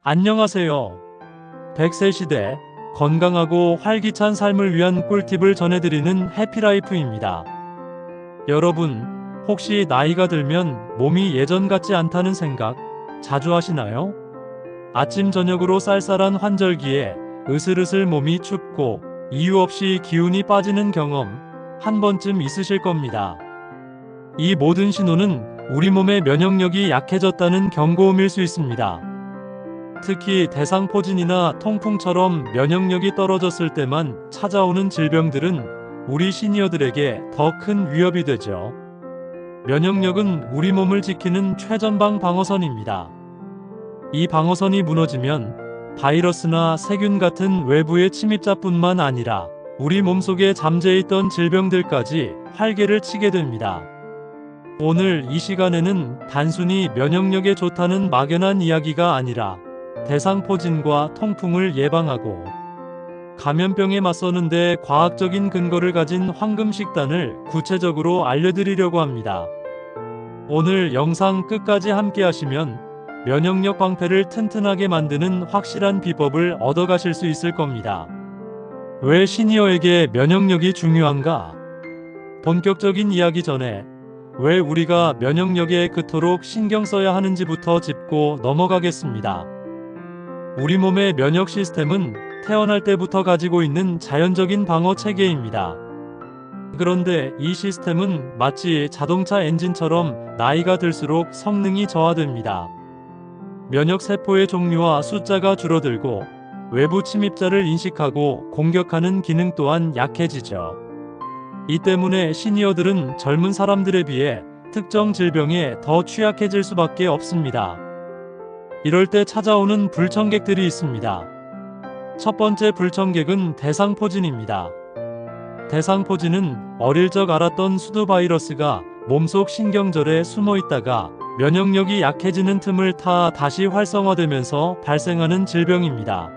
안녕하세요. 100세 시대 건강하고 활기찬 삶을 위한 꿀팁을 전해드리는 해피라이프입니다. 여러분, 혹시 나이가 들면 몸이 예전 같지 않다는 생각 자주 하시나요? 아침 저녁으로 쌀쌀한 환절기에 으슬으슬 몸이 춥고 이유 없이 기운이 빠지는 경험 한 번쯤 있으실 겁니다. 이 모든 신호는 우리 몸의 면역력이 약해졌다는 경고음일 수 있습니다. 특히 대상포진이나 통풍처럼 면역력이 떨어졌을 때만 찾아오는 질병들은 우리 시니어들에게 더 큰 위협이 되죠. 면역력은 우리 몸을 지키는 최전방 방어선입니다. 이 방어선이 무너지면 바이러스나 세균 같은 외부의 침입자뿐만 아니라 우리 몸속에 잠재해 있던 질병들까지 활개를 치게 됩니다. 오늘 이 시간에는 단순히 면역력에 좋다는 막연한 이야기가 아니라 대상포진과 통풍을 예방하고 감염병에 맞서는 데 과학적인 근거를 가진 황금식단을 구체적으로 알려드리려고 합니다. 오늘 영상 끝까지 함께 하시면 면역력 방패를 튼튼하게 만드는 확실한 비법을 얻어가실 수 있을 겁니다. 왜 시니어에게 면역력이 중요한가? 본격적인 이야기 전에 왜 우리가 면역력에 그토록 신경 써야 하는지부터 짚고 넘어가겠습니다. 우리 몸의 면역 시스템은 태어날 때부터 가지고 있는 자연적인 방어 체계입니다. 그런데 이 시스템은 마치 자동차 엔진처럼 나이가 들수록 성능이 저하됩니다. 면역 세포의 종류와 숫자가 줄어들고 외부 침입자를 인식하고 공격하는 기능 또한 약해지죠. 이 때문에 시니어들은 젊은 사람들에 비해 특정 질병에 더 취약해질 수밖에 없습니다. 이럴 때 찾아오는 불청객들이 있습니다. 첫 번째 불청객은 대상포진입니다. 대상포진은 어릴 적 알았던 수두 바이러스가 몸속 신경절에 숨어 있다가 면역력이 약해지는 틈을 타 다시 활성화되면서 발생하는 질병입니다.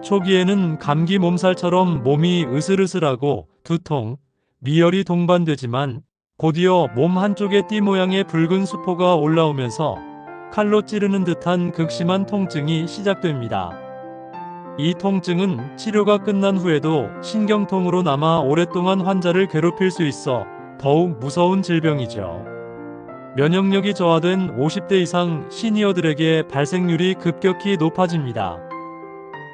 초기에는 감기 몸살처럼 몸이 으슬으슬하고 두통, 미열이 동반되지만 곧이어 몸 한쪽에 띠 모양의 붉은 수포가 올라오면서 칼로 찌르는 듯한 극심한 통증이 시작됩니다. 이 통증은 치료가 끝난 후에도 신경통으로 남아 오랫동안 환자를 괴롭힐 수 있어 더욱 무서운 질병이죠. 면역력이 저하된 50대 이상 시니어들에게 발생률이 급격히 높아집니다.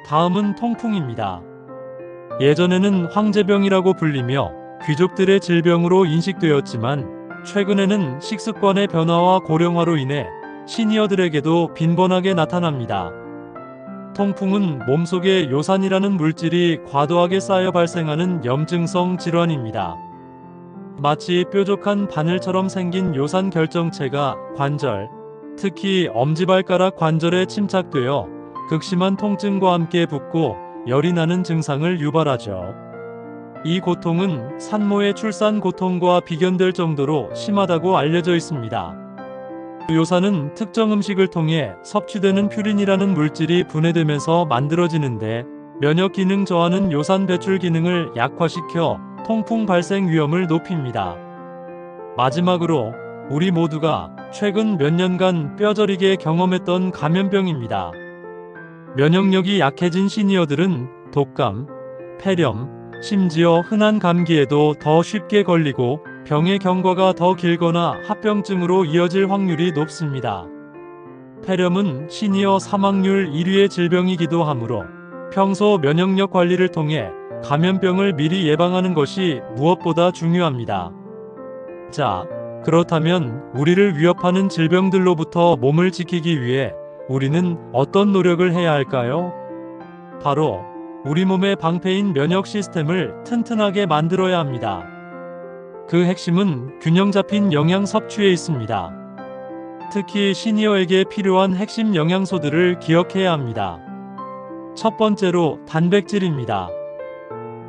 다음은 통풍입니다. 예전에는 황제병이라고 불리며 귀족들의 질병으로 인식되었지만 최근에는 식습관의 변화와 고령화로 인해 시니어들에게도 빈번하게 나타납니다. 통풍은 몸속에 요산이라는 물질이 과도하게 쌓여 발생하는 염증성 질환입니다. 마치 뾰족한 바늘처럼 생긴 요산 결정체가 관절, 특히 엄지발가락 관절에 침착되어 극심한 통증과 함께 붓고 열이 나는 증상을 유발하죠. 이 고통은 산모의 출산 고통과 비견될 정도로 심하다고 알려져 있습니다. 요산은 특정 음식을 통해 섭취되는 퓨린이라는 물질이 분해되면서 만들어지는데 면역 기능 저하는 요산 배출 기능을 약화시켜 통풍 발생 위험을 높입니다. 마지막으로 우리 모두가 최근 몇 년간 뼈저리게 경험했던 감염병입니다. 면역력이 약해진 시니어들은 독감, 폐렴, 심지어 흔한 감기에도 더 쉽게 걸리고 병의 경과가 더 길거나 합병증으로 이어질 확률이 높습니다. 폐렴은 시니어 사망률 1위의 질병이기도 하므로 평소 면역력 관리를 통해 감염병을 미리 예방하는 것이 무엇보다 중요합니다. 자, 그렇다면 우리를 위협하는 질병들로부터 몸을 지키기 위해 우리는 어떤 노력을 해야 할까요? 바로 우리 몸의 방패인 면역 시스템을 튼튼하게 만들어야 합니다. 그 핵심은 균형 잡힌 영양 섭취에 있습니다. 특히 시니어에게 필요한 핵심 영양소들을 기억해야 합니다. 첫 번째로 단백질입니다.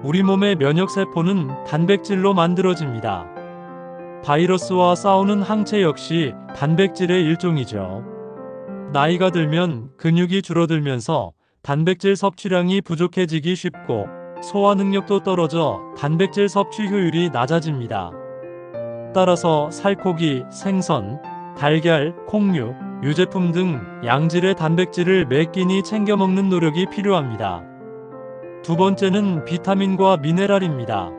우리 몸의 면역세포는 단백질로 만들어집니다. 바이러스와 싸우는 항체 역시 단백질의 일종이죠. 나이가 들면 근육이 줄어들면서 단백질 섭취량이 부족해지기 쉽고 소화 능력도 떨어져 단백질 섭취 효율이 낮아집니다. 따라서 살코기, 생선, 달걀, 콩류, 유제품 등 양질의 단백질을 매 끼니 챙겨 먹는 노력이 필요합니다. 두 번째는 비타민과 미네랄입니다.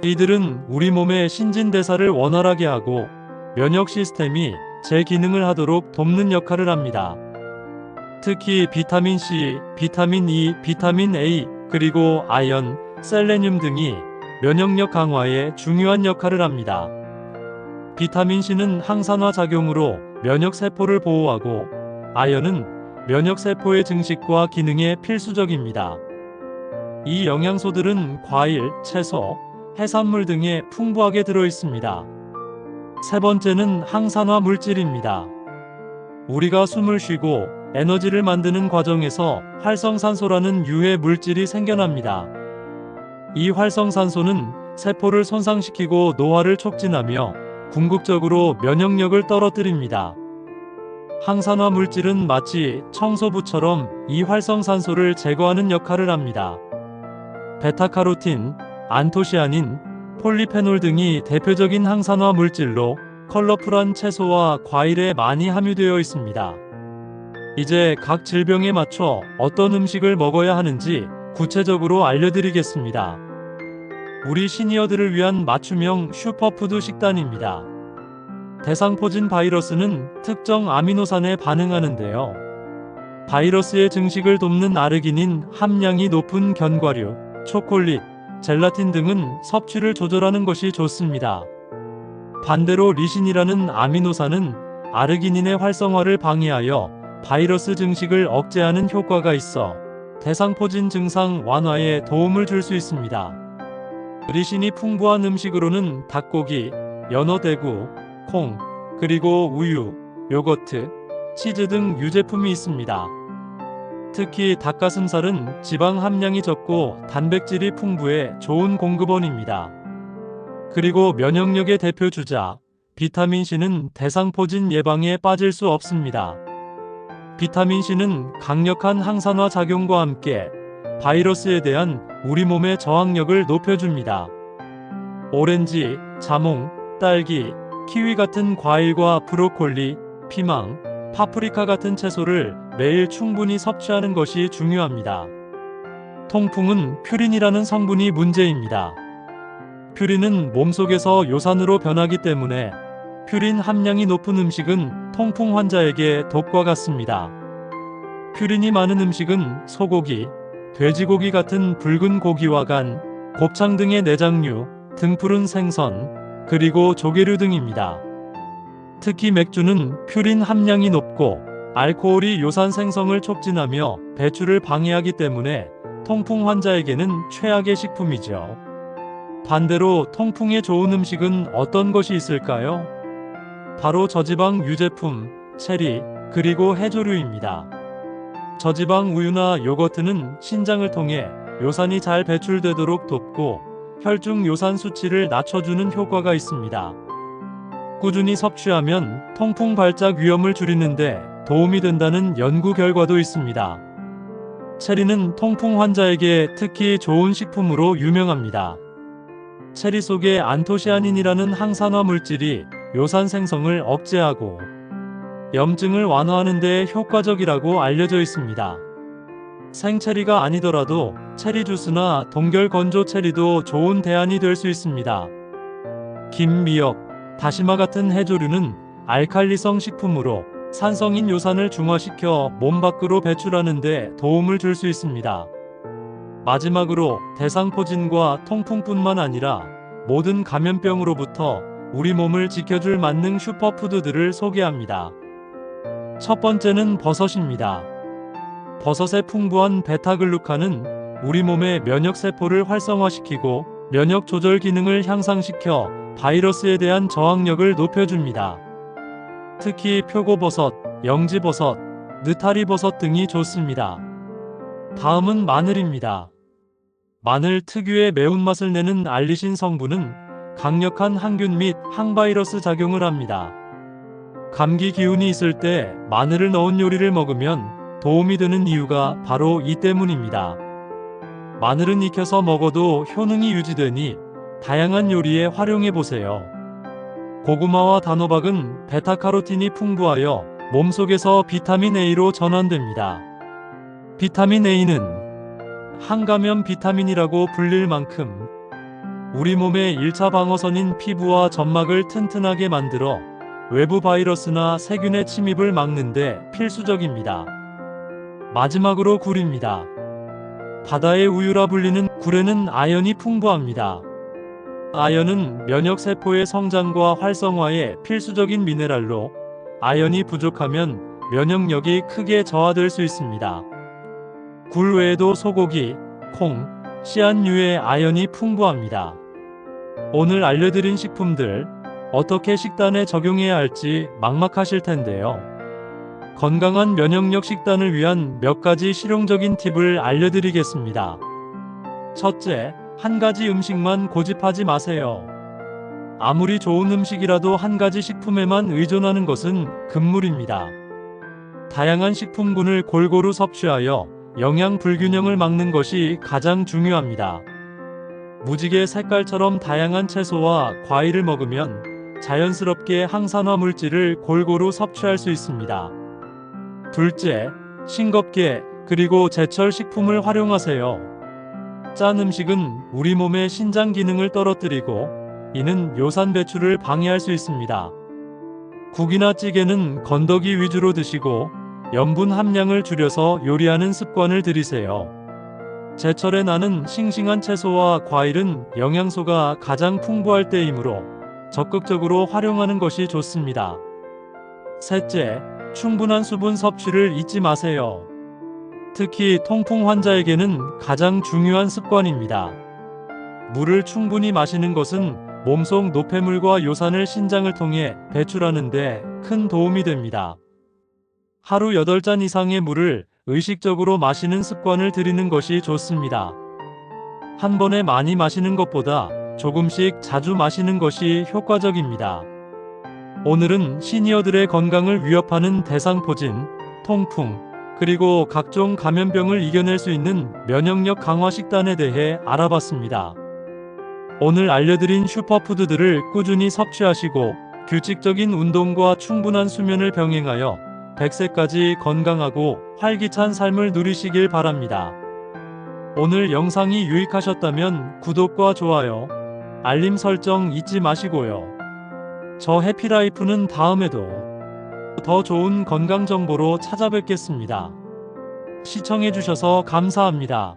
이들은 우리 몸의 신진대사를 원활하게 하고 면역 시스템이 제 기능을 하도록 돕는 역할을 합니다. 특히 비타민 C, 비타민 E, 비타민 A, 그리고 아연, 셀레늄 등이 면역력 강화에 중요한 역할을 합니다. 비타민 C는 항산화 작용으로 면역세포를 보호하고, 아연은 면역세포의 증식과 기능에 필수적입니다. 이 영양소들은 과일, 채소, 해산물 등에 풍부하게 들어있습니다. 세 번째는 항산화 물질입니다. 우리가 숨을 쉬고 에너지를 만드는 과정에서 활성산소라는 유해 물질이 생겨납니다. 이 활성산소는 세포를 손상시키고 노화를 촉진하며 궁극적으로 면역력을 떨어뜨립니다. 항산화 물질은 마치 청소부처럼 이 활성산소를 제거하는 역할을 합니다. 베타카로틴, 안토시아닌, 폴리페놀 등이 대표적인 항산화 물질로 컬러풀한 채소와 과일에 많이 함유되어 있습니다. 이제 각 질병에 맞춰 어떤 음식을 먹어야 하는지 구체적으로 알려드리겠습니다. 우리 시니어들을 위한 맞춤형 슈퍼푸드 식단입니다. 대상포진 바이러스는 특정 아미노산에 반응하는데요. 바이러스의 증식을 돕는 아르기닌 함량이 높은 견과류, 초콜릿, 젤라틴 등은 섭취를 조절하는 것이 좋습니다. 반대로 리신이라는 아미노산은 아르기닌의 활성화를 방해하여 바이러스 증식을 억제하는 효과가 있어 대상포진 증상 완화에 도움을 줄 수 있습니다. 리신이 풍부한 음식으로는 닭고기, 연어대구, 콩, 그리고 우유, 요거트, 치즈 등 유제품이 있습니다. 특히 닭가슴살은 지방 함량이 적고 단백질이 풍부해 좋은 공급원입니다. 그리고 면역력의 대표 주자, 비타민C는 대상포진 예방에 빠질 수 없습니다. 비타민C는 강력한 항산화 작용과 함께 바이러스에 대한 우리 몸의 저항력을 높여줍니다. 오렌지, 자몽, 딸기, 키위 같은 과일과 브로콜리, 피망, 파프리카 같은 채소를 매일 충분히 섭취하는 것이 중요합니다. 통풍은 퓨린이라는 성분이 문제입니다. 퓨린은 몸속에서 요산으로 변하기 때문에 퓨린 함량이 높은 음식은 통풍 환자에게 독과 같습니다. 퓨린이 많은 음식은 소고기, 돼지고기 같은 붉은 고기와 간, 곱창 등의 내장류, 등푸른 생선, 그리고 조개류 등입니다. 특히 맥주는 퓨린 함량이 높고 알코올이 요산 생성을 촉진하며 배출을 방해하기 때문에 통풍 환자에게는 최악의 식품이죠. 반대로 통풍에 좋은 음식은 어떤 것이 있을까요? 바로 저지방 유제품, 체리, 그리고 해조류입니다. 저지방 우유나 요거트는 신장을 통해 요산이 잘 배출되도록 돕고 혈중 요산 수치를 낮춰주는 효과가 있습니다. 꾸준히 섭취하면 통풍 발작 위험을 줄이는데 도움이 된다는 연구 결과도 있습니다. 체리는 통풍 환자에게 특히 좋은 식품으로 유명합니다. 체리 속의 안토시아닌이라는 항산화 물질이 요산 생성을 억제하고 염증을 완화하는 데 효과적이라고 알려져 있습니다. 생체리가 아니더라도 체리 주스나 동결 건조 체리도 좋은 대안이 될 수 있습니다. 김, 미역, 다시마 같은 해조류는 알칼리성 식품으로 산성인 요산을 중화시켜 몸 밖으로 배출하는 데 도움을 줄 수 있습니다. 마지막으로 대상포진과 통풍뿐만 아니라 모든 감염병으로부터 우리 몸을 지켜줄 만능 슈퍼푸드들을 소개합니다. 첫 번째는 버섯입니다. 버섯의 풍부한 베타글루칸은 우리 몸의 면역세포를 활성화시키고 면역 조절 기능을 향상시켜 바이러스에 대한 저항력을 높여줍니다. 특히 표고버섯, 영지버섯, 느타리버섯 등이 좋습니다. 다음은 마늘입니다. 마늘 특유의 매운맛을 내는 알리신 성분은 강력한 항균 및 항바이러스 작용을 합니다. 감기 기운이 있을 때 마늘을 넣은 요리를 먹으면 도움이 되는 이유가 바로 이 때문입니다. 마늘은 익혀서 먹어도 효능이 유지되니 다양한 요리에 활용해 보세요. 고구마와 단호박은 베타카로틴이 풍부하여 몸속에서 비타민 A로 전환됩니다. 비타민 A는 항감염 비타민이라고 불릴 만큼 우리 몸의 1차 방어선인 피부와 점막을 튼튼하게 만들어 외부 바이러스나 세균의 침입을 막는 데 필수적입니다. 마지막으로 굴입니다. 바다의 우유라 불리는 굴에는 아연이 풍부합니다. 아연은 면역세포의 성장과 활성화에 필수적인 미네랄로 아연이 부족하면 면역력이 크게 저하될 수 있습니다. 굴 외에도 소고기, 콩, 씨앗류의 아연이 풍부합니다. 오늘 알려드린 식품들 어떻게 식단에 적용해야 할지 막막하실 텐데요. 건강한 면역력 식단을 위한 몇 가지 실용적인 팁을 알려드리겠습니다. 첫째, 한 가지 음식만 고집하지 마세요. 아무리 좋은 음식이라도 한 가지 식품에만 의존하는 것은 금물입니다. 다양한 식품군을 골고루 섭취하여 영양 불균형을 막는 것이 가장 중요합니다. 무지개 색깔처럼 다양한 채소와 과일을 먹으면 자연스럽게 항산화 물질을 골고루 섭취할 수 있습니다. 둘째, 싱겁게 그리고 제철 식품을 활용하세요. 짠 음식은 우리 몸의 신장 기능을 떨어뜨리고 이는 요산 배출을 방해할 수 있습니다. 국이나 찌개는 건더기 위주로 드시고 염분 함량을 줄여서 요리하는 습관을 들이세요. 제철에 나는 싱싱한 채소와 과일은 영양소가 가장 풍부할 때이므로 적극적으로 활용하는 것이 좋습니다. 셋째, 충분한 수분 섭취를 잊지 마세요. 특히 통풍 환자에게는 가장 중요한 습관입니다. 물을 충분히 마시는 것은 몸속 노폐물과 요산을 신장을 통해 배출하는 데 큰 도움이 됩니다. 하루 8잔 이상의 물을 의식적으로 마시는 습관을 들이는 것이 좋습니다. 한 번에 많이 마시는 것보다 조금씩 자주 마시는 것이 효과적입니다. 오늘은 시니어들의 건강을 위협하는 대상포진, 통풍, 그리고 각종 감염병을 이겨낼 수 있는 면역력 강화 식단에 대해 알아봤습니다. 오늘 알려드린 슈퍼푸드들을 꾸준히 섭취하시고 규칙적인 운동과 충분한 수면을 병행하여 100세까지 건강하고 활기찬 삶을 누리시길 바랍니다. 오늘 영상이 유익하셨다면 구독과 좋아요, 알림 설정 잊지 마시고요. 저 해피라이프는 다음에도 더 좋은 건강 정보로 찾아뵙겠습니다. 시청해주셔서 감사합니다.